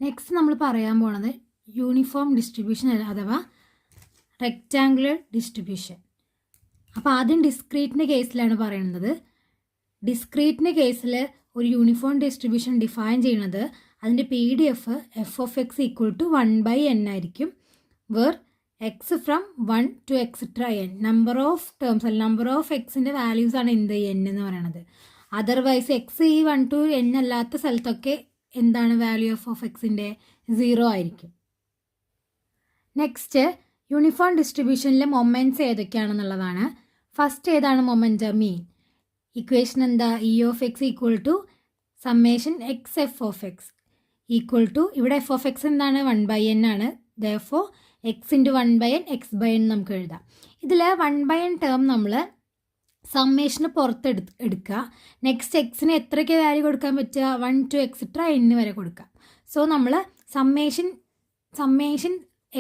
Next നമ്മൾ പറയാൻ പോണത് യൂണിഫോം ഡിസ്ട്രിബ്യൂഷൻ അഥവാ റെക്റ്റാങ്കുലർ ഡിസ്ട്രിബ്യൂഷൻ. അപ്പോൾ ആദ്യം ഡിസ്ക്രീറ്റിൻ്റെ കേസിലാണ് പറയുന്നത്. ഡിസ്ക്രീറ്റിൻ്റെ കേസിൽ ഒരു യൂണിഫോം ഡിസ്ട്രിബ്യൂഷൻ ഡിഫൈൻ ചെയ്യുന്നത് അതിൻ്റെ PDF f(x) = 1/n ആയിരിക്കും. Where x from 1 to n number of terms അല്ല, നമ്പർ ഓഫ് എക്സിൻ്റെ വാല്യൂസ് ആണ് എന്ത് n എന്ന് പറയുന്നത്. അതർവൈസ് എക്സ് ഈ 1 to n അല്ലാത്ത സ്ഥലത്തൊക്കെ എന്താണ് വാല്യൂ ഓഫ് എക്സിൻ്റെ 0 ആയിരിക്കും. നെക്സ്റ്റ് യൂണിഫോം ഡിസ്ട്രിബ്യൂഷനിലെ മൊമെൻറ്റ്സ് ഏതൊക്കെയാണെന്നുള്ളതാണ്. ഫസ്റ്റ് ഏതാണ് മൊമെൻറ്റ്? മീൻ. ഇക്വേഷൻ എന്താ? E(x) = summation x(f(x) = ഇവിടെ f(x) എന്താണ്? 1/n ആണ്. therefore x × 1/n x/n നമുക്ക് എഴുതാം. ഇതിൽ 1/n ടേം നമ്മൾ സമ്മേഷന് എടുക്കുക. നെക്സ്റ്റ് എക്സിന് എത്രയ്ക്ക് വാല്യൂ കൊടുക്കാൻ പറ്റുക? 1 to n വരെ കൊടുക്കാം. സോ നമ്മൾ സമ്മേഷൻ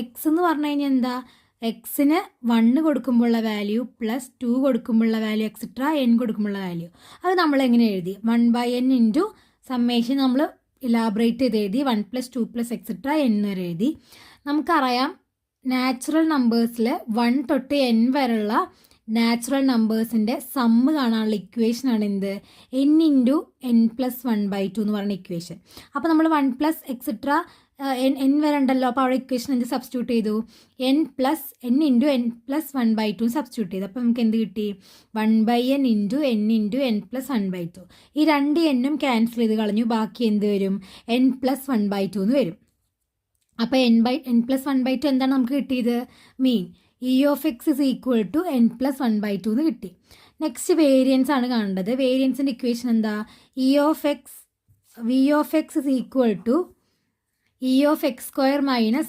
എക്സ് എന്ന് പറഞ്ഞു കഴിഞ്ഞാൽ എന്താ? എക്സിന് 1 കൊടുക്കുമ്പോഴുള്ള വാല്യൂ പ്ലസ് 2 കൊടുക്കുമ്പോഴുള്ള വാല്യൂ n കൊടുക്കുമ്പോഴുള്ള വാല്യൂ. അത് നമ്മൾ എങ്ങനെ എഴുതി? 1/n ഇൻറ്റു സമ്മേഷൻ നമ്മൾ ഇലാബറേറ്റ് ചെയ്ത് എഴുതി 1 + 2 + n വരെ എഴുതി. നമുക്കറിയാം നാച്ചുറൽ നമ്പേഴ്സിൽ 1 തൊട്ട് n വരെയുള്ള നാച്ചുറൽ നമ്പേഴ്സിൻ്റെ സമ്മ് കാണാനുള്ള ഇക്വേഷനാണ് എന്ത്? n × n + 1/2 എന്ന് പറയുന്ന ഇക്വേഷൻ. അപ്പോൾ നമ്മൾ 1 + n വരെ ഉണ്ടല്ലോ. അപ്പോൾ അവിടെ ഇക്വേഷൻ എന്ത് സബ്സ്റ്റിറ്റ്യൂട്ട് ചെയ്തു? n × n + 1/2 സബ്സ്റ്റിറ്റ്യൂട്ട് ചെയ്തു. അപ്പോൾ നമുക്ക് എന്ത് കിട്ടി? 1/n × n × n + 1/2. ഈ 2 n ക്യാൻസൽ ചെയ്ത് കളഞ്ഞു. ബാക്കി എന്ത് വരും? n + 1/2 എന്ന് വരും. അപ്പോൾ n + 1/2 എന്താണ് നമുക്ക് കിട്ടിയത്? മീൻ. E(x) = n + 1/2 എന്ന് കിട്ടി. നെക്സ്റ്റ് വേരിയൻസ് ആണ് കാണേണ്ടത്. വേരിയൻസിൻ്റെ ഇക്വേഷൻ എന്താ? V(x) = E(x²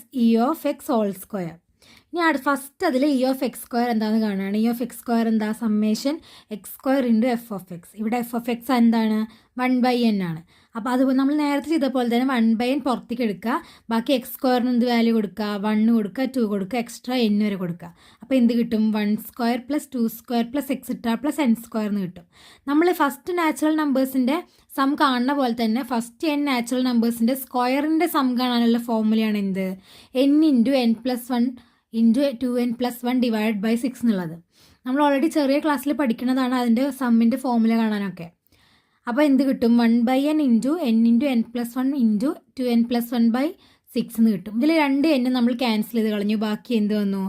- E(x)². ഇനി ഫസ്റ്റ് അതിൽ E(x²) എന്താണെന്ന് കാണുകയാണ്. E(x²) എന്താ? Summation x² × f(x). ഇവിടെ f(x) എന്താണ്? 1/n ആണ്. അപ്പോൾ അതുപോലെ നമ്മൾ നേരത്തെ ചെയ്ത പോലെ തന്നെ 1/n പുറത്തേക്ക് എടുക്കുക. ബാക്കി x² എന്ത് വാല്യൂ കൊടുക്കുക? 1 കൊടുക്കുക, 2 കൊടുക്കുക, എക്സ്ട്രാ n വരെ കൊടുക്കുക. അപ്പോൾ എന്ത് കിട്ടും? 1² + 2² + n² എന്ന് കിട്ടും. നമ്മൾ ഫസ്റ്റ് നാച്ചുറൽ നമ്പേഴ്സിൻ്റെ സം കാണുന്ന പോലെ തന്നെ ഫസ്റ്റ് n നാച്ചുറൽ നമ്പേഴ്സിൻ്റെ സ്ക്വയറിൻ്റെ സം കാണാനുള്ള ഫോർമുലയാണ് എന്ത്? n × n + 1 × 2n + 1 / 6 എന്നുള്ളത്. നമ്മൾ ഓൾറെഡി ചെറിയ ക്ലാസ്സിൽ പഠിക്കുന്നതാണ് അതിൻ്റെ സമ്മിൻ്റെ ഫോർമുല കാണാനൊക്കെ. അപ്പോൾ എന്ത് കിട്ടും? 1/n × n × n + 1 × 2n + 1/6 എന്ന് കിട്ടും. ഇതിൽ 2 n നമ്മൾ ക്യാൻസൽ ചെയ്ത് കളഞ്ഞു. ബാക്കി എന്ത് വന്നു?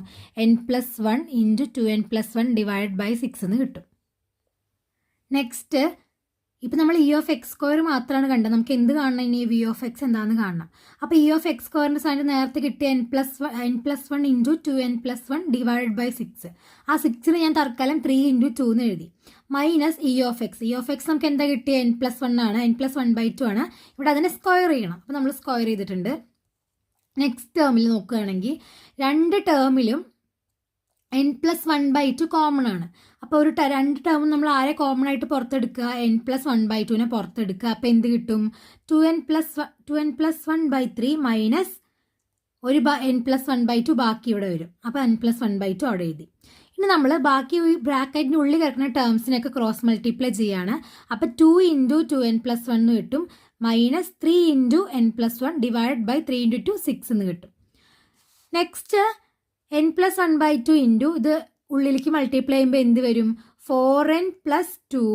n + 1 × 2n + 1 / 6 എന്ന് കിട്ടും. നെക്സ്റ്റ് ഇപ്പം നമ്മൾ E(x²) മാത്രമാണ് കണ്ടത്. നമുക്ക് എന്ത് കാണണം? ഇനി V(x) എന്താണെന്ന് കാണണം. അപ്പോൾ E(x²) സ്ഥാനത്ത് നേരത്തെ കിട്ടിയ n + 1 × 2n + 1 / 6. ആ 6ന് ഞാൻ തൽക്കാലം 3 × 2 എന്ന് എഴുതി. Minus E(x). നമുക്ക് എന്താ കിട്ടിയ? n + 1 ആണ്. n + 1/2 ആണ്. ഇവിടെ അതിനെ സ്ക്വയർ ചെയ്യണം. അപ്പോൾ നമ്മൾ സ്ക്വയർ ചെയ്തിട്ടുണ്ട്. നെക്സ്റ്റ് ടേമിൽ നോക്കുകയാണെങ്കിൽ 2 ടേമിലും n + 1/2 കോമൺ ആണ്. അപ്പോൾ ഒരു 2 ടേം നമ്മൾ ആരെ കോമൺ ആയിട്ട് പുറത്തെടുക്കുക? n + 1/2നെ പുറത്തെടുക്കുക. അപ്പോൾ എന്ത് കിട്ടും? 2n + 1/3 മൈനസ് ഒരു n + 1/2 ബാക്കി ഇവിടെ വരും. അപ്പോൾ n + 1/2 അവിടെ എഴുതി. ഇനി നമ്മൾ ബാക്കി ബ്രാക്കറ്റിൻ്റെ ഉള്ളിൽ കിടക്കുന്ന ടേംസിനെയൊക്കെ ക്രോസ് മൾട്ടിപ്ലൈ ചെയ്യാണ്. അപ്പോൾ 2 × 2n + 1 എന്ന് കിട്ടും. മൈനസ് 3 × n + 1 / 3 × 2 6 എന്ന് കിട്ടും. നെക്സ്റ്റ് n + 1/2 ഇൻറ്റു ഇത് ഉള്ളിലേക്ക് മൾട്ടിപ്ലൈ ചെയ്യുമ്പോൾ എന്ത് വരും? 4n + 2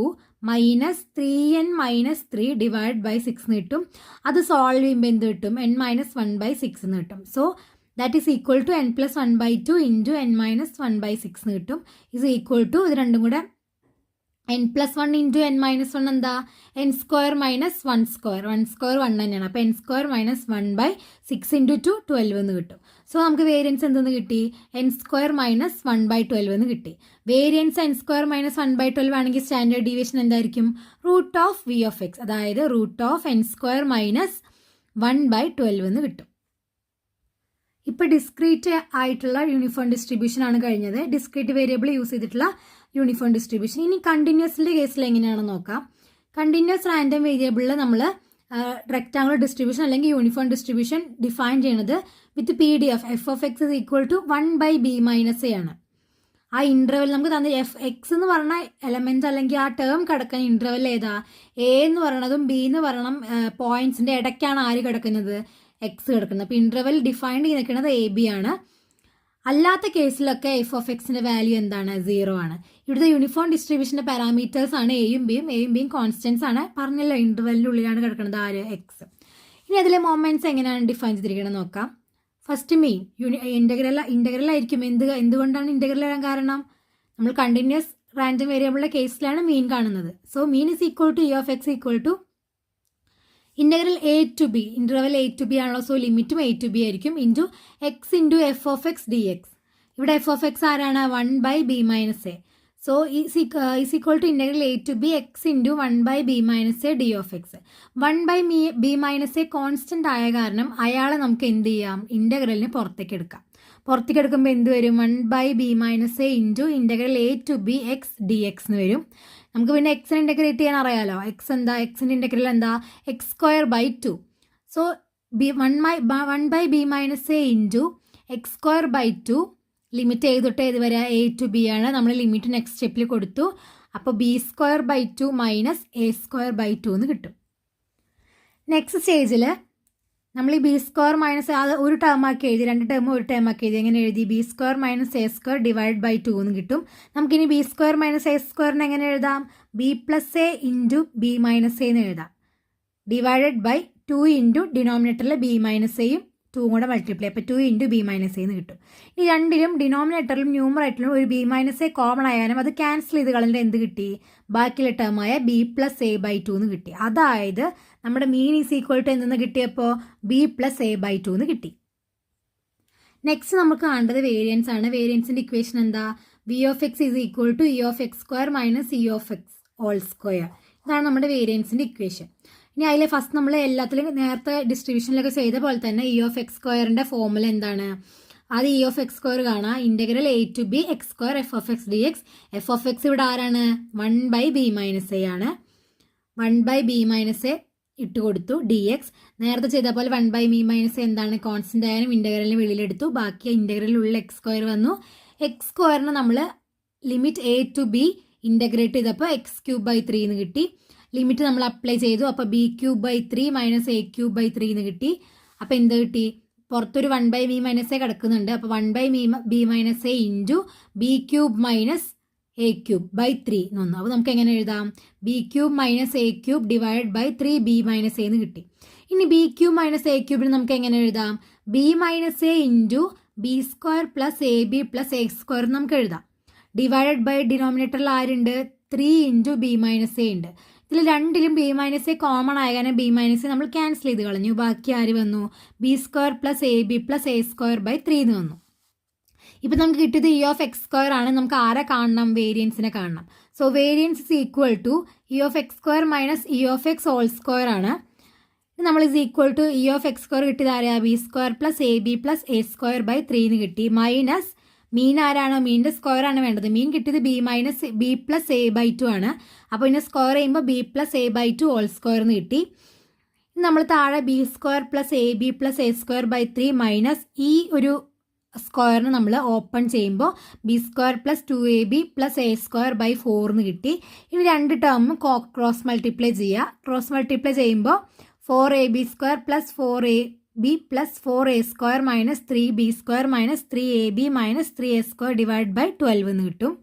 മൈനസ് 3n - 3 / 6 എന്ന് കിട്ടും. അത് സോൾവ് ചെയ്യുമ്പോൾ എന്ത് കിട്ടും? n - 1/6 എന്ന് കിട്ടും. So that is equal to n + 1/2 into n - 1/6 എന്ന് കിട്ടും. ഈസ് ഈക്വൽ ടു ഇത് രണ്ടും കൂടെ n + 1 ഇൻറ്റു n - 1 എന്താ? n² - 1². 1² 1 തന്നെയാണ്. അപ്പോൾ n² - 1/6 ഇൻറ്റു 2 12 എന്ന് കിട്ടും. സോ നമുക്ക് വേരിയൻസ് എന്തെന്ന് കിട്ടി? n² - 1/12 എന്ന് കിട്ടി. വേരിയൻസ് n² - 1/12 ആണെങ്കിൽ സ്റ്റാൻഡേർഡ് ഡീവിയേഷൻ എന്തായിരിക്കും? √(v(x). അതായത് √n² - 1/12 എന്ന് കിട്ടും. ഇപ്പോൾ ഡിസ്ക്രീറ്റ് ആയിട്ടുള്ള യൂണിഫോം ഡിസ്ട്രിബ്യൂഷൻ ആണ് കഴിഞ്ഞത്. ഡിസ്ക്രീറ്റ് വേരിയബിൾ യൂസ് ചെയ്തിട്ടുള്ള യൂണിഫോം ഡിസ്ട്രിബ്യൂഷൻ. ഇനി കണ്ടിന്യൂസിൻ്റെ കേസിൽ എങ്ങനെയാണെന്ന് നോക്കാം. കണ്ടിന്യൂസ് റാൻഡം വേരിയബിളിൽ നമ്മൾ റെക്റ്റാങ്കുലർ ഡിസ്ട്രിബ്യൂഷൻ അല്ലെങ്കിൽ യൂണിഫോം ഡിസ്ട്രിബ്യൂഷൻ ഡിഫൈൻ ചെയ്യുന്നത് വിത്ത് PDF f(x) = 1/b - a ആണ്. ആ ഇൻ്റർവെൽ നമുക്ക് തന്നെ f(x) എന്ന് പറഞ്ഞ എലമെൻറ്റ് അല്ലെങ്കിൽ ആ ടേം കിടക്കുന്ന ഇൻ്റർവെൽ ഏതാ? A എന്ന് പറയണതും B എന്ന് പറയണം പോയിന്റ്സിൻ്റെ ഇടയ്ക്കാണ് ആര് കിടക്കുന്നത്? എക്സ് കിടക്കുന്നത്. അപ്പോൾ ഇൻ്റർവെൽ ഡിഫൈൻഡ് ചെയ്ത് നിൽക്കുന്നത് എ ബി ആണ്. അല്ലാത്ത കേസിലൊക്കെ എഫ് ഓഫ് എക്സിൻ്റെ വാല്യൂ എന്താണ്? 0 ആണ്. ഇവിടുത്തെ യൂണിഫോം ഡിസ്ട്രിബ്യൂഷൻ്റെ പാരാമീറ്റേഴ്സ് ആണ് എയും ബിയും കോൺസ്റ്റൻസ് ആണ്. പറഞ്ഞല്ലോ ഇൻ്റർവെല്ലിൻ്റെ ഉള്ളിലാണ് കിടക്കുന്നത് ആര്? എക്സ്. ഇനി അതിലെ മൊമെൻറ്റ്സ് എങ്ങനെയാണ് ഡിഫൈൻ ചെയ്തിരിക്കണം നോക്കാം. ഫസ്റ്റ് മീൻ ഇൻ്റഗ്രൽ ആയിരിക്കും. എന്തുകൊണ്ടാണ് ഇൻ്റഗ്രൽ വരാൻ കാരണം? നമ്മൾ കണ്ടിന്യൂസ് റാൻഡം വേരിയബിളിൻ്റെ കേസിലാണ് മീൻ കാണുന്നത്. So mean is equal to E of x equal to integral a to b. Interval a to b ആണല്ലോ. സോ ലിമിറ്റും എ ടു ബി ആയിരിക്കും. Into x into f of x d x. ഇവിടെ f of x ആരാണ്? 1/b-a. So is equal to integral a to b x into 1/b-a d of x. 1/b-a constant ആയ കാരണം അയാളെ നമുക്ക് എന്ത് ചെയ്യാം? ഇൻ്റഗ്രലിന് പുറത്തേക്ക് എടുക്കാം. പുറത്തേക്ക് എടുക്കുമ്പോൾ എന്ത് വരും? 1/b-a into integral a to b x d x എന്ന് വരും. നമുക്ക് പിന്നെ എക്സിനെ ഇൻ്റഗ്രേറ്റ് ചെയ്യാൻ അറിയാലോ. എക്സ് എന്താ? എക്സിൻ്റെ ഇൻ്റഗ്രൽ എന്താ? x²/2. So 1/b-a into x²/2 limit ചെയ്തിട്ട് ഏത് വരെ? എ ടു ബി ആണ്. നമ്മൾ ലിമിറ്റ് നെക്സ്റ്റ് സ്റ്റെപ്പിൽ കൊടുത്തു. അപ്പോൾ b² മൈനസ് a² എന്ന് കിട്ടും. നെക്സ്റ്റ് സ്റ്റേജിൽ നമ്മൾ ഈ b² മൈനസ് അത് ഒരു ടേം ആക്കി എഴുതി, 2 ടേം ഒരു ടേം ആക്കി എഴുതി. എങ്ങനെ എഴുതി? b² minus a² divide by 2 എന്ന് കിട്ടും. നമുക്കിനി b² മൈനസ് a² എങ്ങനെ എഴുതാം? b+a ഇൻറ്റു b-a എന്ന് എഴുതാം. ഡിവൈഡഡ് ബൈ 2 ഇൻറ്റു ഡിനോമിനേറ്ററിൽ b-aയും 2 കൂടെ മൾട്ടിപ്ലൈ. അപ്പോൾ 2 ഇൻറ്റു b-a എന്ന് കിട്ടും. ഈ രണ്ടിലും ഡിനോമിനേറ്ററിലും ന്യൂമറേറ്ററിലും ഒരു b-a കോമൺ ആയാലും അത് ക്യാൻസൽ ചെയ്ത് കളഞ്ഞിട്ട് എന്ത് കിട്ടി? ബാക്കിയുള്ള ടേമായ b+a/2 എന്ന് കിട്ടി. അതായത് നമ്മുടെ മീൻ ഈസ് ഈക്വൽ ടു എന്തെന്ന് കിട്ടിയപ്പോൾ b+a/2 എന്ന് കിട്ടി. നെക്സ്റ്റ് നമുക്ക് കാണേണ്ടത് വേരിയൻസ് ആണ്. വേരിയൻസിൻ്റെ ഇക്വേഷൻ എന്താ? v of x is equal to E of x² minus E of x whole square. ഇതാണ് നമ്മുടെ വേരിയൻസിൻ്റെ ഇക്വേഷൻ. ഇനി അതിൽ ഫസ്റ്റ് നമ്മൾ എല്ലാത്തിലും നേരത്തെ ഡിസ്ട്രിബ്യൂഷനിലൊക്കെ ചെയ്ത പോലെ തന്നെ ഇ ഓഫ് x² ഫോർമുല എന്താണ്? അത് ഇ ഓഫ് x² കാണാം. Integral a to b x² f of x d x. F of x ഇവിടെ ആരാണ്? 1/b-a ആണ്. 1/b-a ഇട്ട് കൊടുത്തു. ഡി എക്സ് നേരത്തെ ചെയ്ത പോലെ 1/b-a എന്താണ്? കോൺസ്റ്റൻ്റ് ആയാലും ഇൻ്റഗ്രലിന് വെളിയിലെടുത്തു. ബാക്കി ഇൻ്റഗ്രലിലുള്ള x² വന്നു. x² നമ്മൾ limit a to b integrate ചെയ്തപ്പോൾ x³ എന്ന് കിട്ടി. ലിമിറ്റ് നമ്മൾ അപ്ലൈ ചെയ്തു. അപ്പോൾ b³ മൈനസ് a³ എന്ന് കിട്ടി. അപ്പോൾ എന്ത് കിട്ടി? പുറത്തൊരു 1/b-a കിടക്കുന്നുണ്ട്. അപ്പോൾ 1/b-a into b³ minus a³ എന്ന് വന്നു. അപ്പോൾ നമുക്ക് എങ്ങനെ എഴുതാം? b³ minus a³ divide by 3b-a എന്ന് കിട്ടി. ഇനി b³ മൈനസ് a³ നമുക്ക് എങ്ങനെ എഴുതാം? b-a into b² plus ab plus a² നമുക്ക് എഴുതാം. ഡിവൈഡഡ് ബൈ ഡിനോമിനേറ്ററിൽ ആരുണ്ട്? 3 ഇൻറ്റു b-a ഉണ്ട്. ഇതിൽ രണ്ടിലും b-a കോമൺ ആയ കാരണം b-a നമ്മൾ ക്യാൻസൽ ചെയ്ത് കളഞ്ഞു. ബാക്കി ആര് വന്നു? b² plus ab plus a²/3 എന്ന് വന്നു. ഇപ്പം നമുക്ക് കിട്ടിയത് ഇ ഓഫ് x² ആണ്. നമുക്ക് ആരെ കാണണം? വേരിയൻസിനെ കാണണം. So variance is equal to E of x² minus E of x whole square ആണ്. നമ്മൾ is equal to E of x² കിട്ടിയത് ആരാ? b² plus ab plus a²/3 എന്ന് കിട്ടി. മൈനസ് മീൻ ആരാണോ? മീനിൻ്റെ സ്ക്വയർ ആണ് വേണ്ടത്. മീൻ കിട്ടിയത് b+a/2 ആണ്. അപ്പോൾ ഇതിനെ സ്ക്വയർ ചെയ്യുമ്പോൾ b+a/2 ഹോൾ സ്ക്വയർ എന്ന് കിട്ടി. നമ്മൾ താഴെ b² plus ab plus a²/3 minus ഈ ഒരു സ്ക്വയറിന് നമ്മൾ ഓപ്പൺ ചെയ്യുമ്പോൾ b² plus 2ab plus a²/4 എന്ന് കിട്ടി. ഇനി രണ്ട് ടേമും ക്രോസ് മൾട്ടിപ്ലൈ ചെയ്യുക. ക്രോസ് മൾട്ടിപ്ലൈ ചെയ്യുമ്പോൾ 4ab² plus 4ab plus 4a² minus 3b² minus 3ab minus 3a² divide by 12 എന്ന് കിട്ടും.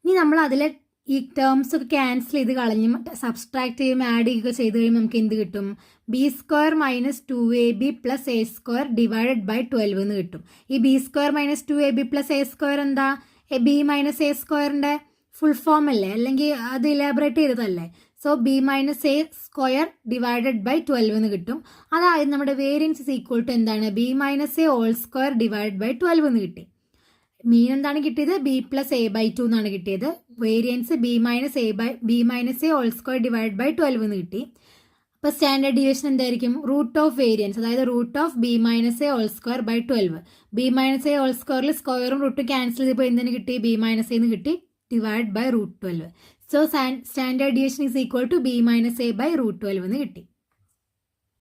ഇനി നമ്മൾ അതിലെ ഈ ടേംസ് ഒക്കെ ക്യാൻസൽ ചെയ്ത് കളഞ്ഞ് സബ്സ്ട്രാക്ട് ചെയ്യും ആഡ് ചെയ്യുക ചെയ്ത് കഴിയുമ്പോൾ നമുക്ക് എന്ത് കിട്ടും? b² minus 2ab plus a² divided by 12 എന്ന് കിട്ടും. ഈ b² minus 2ab plus a² എന്താ? b minus a² full form അല്ലേ? അല്ലെങ്കിൽ അത് ഇലാബറേറ്റ് ചെയ്തതല്ലേ? So b minus a² divided by 12 എന്ന് കിട്ടും. അതായത് നമ്മുടെ വേരിയൻസ് ഇസ് ഈക്വൽ ടു എന്താണ്? b minus a whole square divide by 12 എന്ന് കിട്ടി. മീൻ എന്താണ് കിട്ടിയത്? b+a/2 എന്നാണ് കിട്ടിയത്. Variance b minus a whole square divide by 12 എന്ന് കിട്ടി. അപ്പോൾ സ്റ്റാൻഡേർഡ് ഡീവിയേഷൻ എന്തായിരിക്കും? റൂട്ട് ഓഫ് വേരിയൻസ്, അതായത് root of b minus a whole square by 12. b minus a whole സ്ക്വയറിൽ സ്ക്വയറും റൂട്ടും ക്യാൻസൽ ചെയ്തപ്പോൾ എന്തിന് കിട്ടി? b മൈനസ് a എന്ന് കിട്ടി divide by root 12. So standard deviation is equal to b minus a by root 12 എന്ന് കിട്ടി.